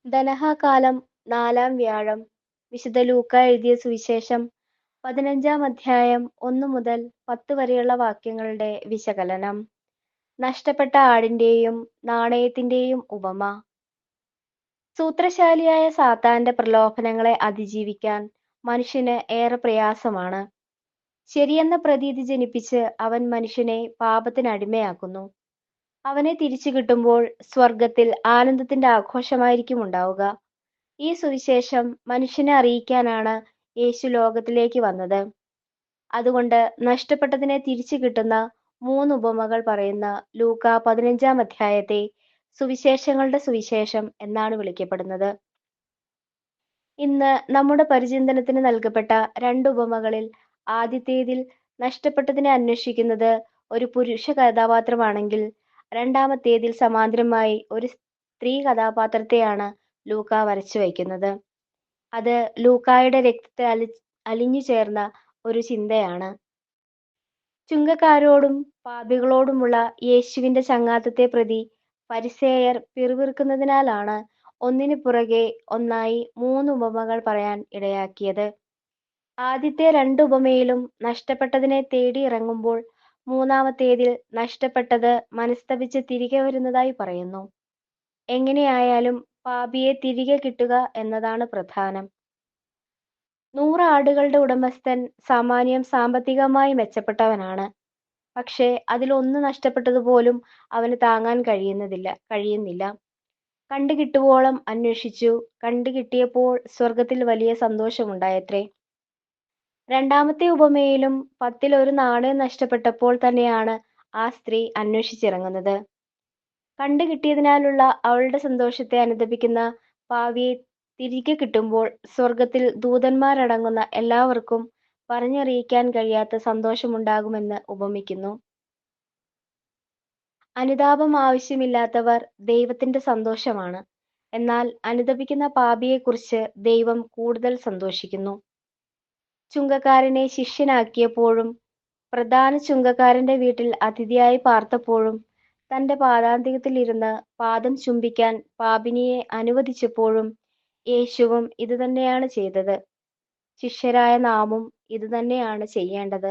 ധനഹാകാലം 4-ാം വ്യാഴം. വിശുദ്ധ ലൂക്കാ എഴുതിയ സുവിശേഷം 15-ാം അധ്യായം 1 മുതൽ 10 വരെയുള്ള വാക്യങ്ങളുടെ വിശകലനം. നഷ്ടപ്പെട്ട ആടിന്റെയും നാണയത്തിന്റെയും ഉപമ. സൂത്രശാലിയായ സാത്താന്റെ പ്രലോഭനങ്ങളെ അതിജീവിക്കാൻ മനുഷ്യന് ഏറെ പ്രയാസമാണ്. ശരിയെന്ന പ്രതീതി ജനിപ്പിച്ച് അവൻ മനുഷ്യനെ പാപത്തിനടിമയാക്കുന്നു. അവനെ തിരിച്ചു കിട്ടുമ്പോൾ സ്വർഗത്തിൽ ആനന്ദത്തിന്റെ ആഘോഷമായിരിക്കും ഉണ്ടാവുക. ഈ സുവിശേഷം മനുഷ്യനെ അറിയിക്കാനാണ് യേശു ലോകത്തിലേക്ക് വന്നത്. അതുകൊണ്ട് നഷ്ടപ്പെട്ടതിനെ തിരിച്ചു കിട്ടുന്ന 3 ഉപമകൾ പറയുന്ന ലൂക്കാ 15-ാം അധ്യായത്തെ സുവിശേഷങ്ങളുടെ സുവിശേഷം എന്നാണ് വിളിക്കപ്പെടുന്നത്. ഇന്ന് നമ്മുടെ പരിചിന്തനത്തിന് നൽകപ്പെട്ട 2 ഉപമകളിൽ ആദ്യത്തേതിൽ നഷ്ടപ്പെട്ടതിനെ അന്വേഷിക്കുന്നത് ഒരു പുരുഷ കഥാപാത്രമാണെങ്കിൽ, രണ്ടാമത്തേതിൽ സമാന്തരമായി ഒരു സ്ത്രീ കഥാപാത്രത്തെയാണ് ലൂക്കാ വരച്ചു വയ്ക്കുന്നത്. അത് ലൂക്കായുടെ രക്തത്തിൽ അലിഞ്ഞു ചേർന്ന ഒരു ചിന്തയാണ്. ചുങ്കക്കാരോടും പാപികളോടുമുള്ള യേശുവിന്റെ ചങ്ങാത്തത്തെ പ്രതി ഫരിസേയർ പിറുപിറുക്കുന്നതിനാലാണ് ഒന്നിനു പുറകെ ഒന്നായി 3 ഉപമകൾ പറയാൻ ഇടയാക്കിയത്. ആദ്യത്തെ 2 ഉപമയിലും നഷ്ടപ്പെട്ടതിനെ തേടി ഇറങ്ങുമ്പോൾ, മൂന്നാമത്തേതിൽ നഷ്ടപ്പെട്ടത് മനസ്തപിച്ച് തിരികെ വരുന്നതായി പറയുന്നു. എങ്ങനെയായാലും പാപിയെ തിരികെ കിട്ടുക എന്നതാണ് പ്രധാനം. 100 ആടുകളുടെ ഉടമസ്ഥൻ സാമാന്യം സാമ്പത്തികമായി മെച്ചപ്പെട്ടവനാണ്. പക്ഷേ അതിലൊന്ന് നഷ്ടപ്പെട്ടതുപോലും അവന് താങ്ങാൻ കഴിയുന്നില്ല. കണ്ടുകിട്ടുവോളം അന്വേഷിച്ചു. കണ്ടുകിട്ടിയപ്പോൾ സ്വർഗത്തിൽ വലിയ സന്തോഷമുണ്ടായത്രേ. രണ്ടാമത്തെ ഉപമയിലും 10-ൽ ഒരു നാണയം നഷ്ടപ്പെട്ടപ്പോൾ തന്നെയാണ് ആ സ്ത്രീ അന്വേഷിച്ചിറങ്ങുന്നത്. കണ്ടുകിട്ടിയതിനാലുള്ള അവളുടെ സന്തോഷത്തെ അനുദപിക്കുന്ന പാവിയെ തിരികെ കിട്ടുമ്പോൾ സ്വർഗത്തിൽ ദൂതന്മാരടങ്ങുന്ന എല്ലാവർക്കും പറഞ്ഞറിയിക്കാൻ കഴിയാത്ത സന്തോഷമുണ്ടാകുമെന്ന് ഉപമിക്കുന്നു. അനുതാപം ആവശ്യമില്ലാത്തവർ ദൈവത്തിന്റെ സന്തോഷമാണ്. എന്നാൽ അനുതപിക്കുന്ന പാപിയെക്കുറിച്ച് ദൈവം കൂടുതൽ സന്തോഷിക്കുന്നു. ചുങ്കക്കാരനെ ശിഷ്യനാക്കിയപ്പോഴും, പ്രധാന ചുങ്കക്കാരന്റെ വീട്ടിൽ അതിഥിയായി പാർത്തപ്പോഴും, തന്റെ പാദാന്ത്യത്തിൽ ഇരുന്ന് പാദം ചുംബിക്കാൻ പാപിനിയെ അനുവദിച്ചപ്പോഴും യേശുവും ഇതുതന്നെയാണ് ചെയ്തത്. ശിഷ്യരായ നാമും ഇതുതന്നെയാണ് ചെയ്യേണ്ടത്.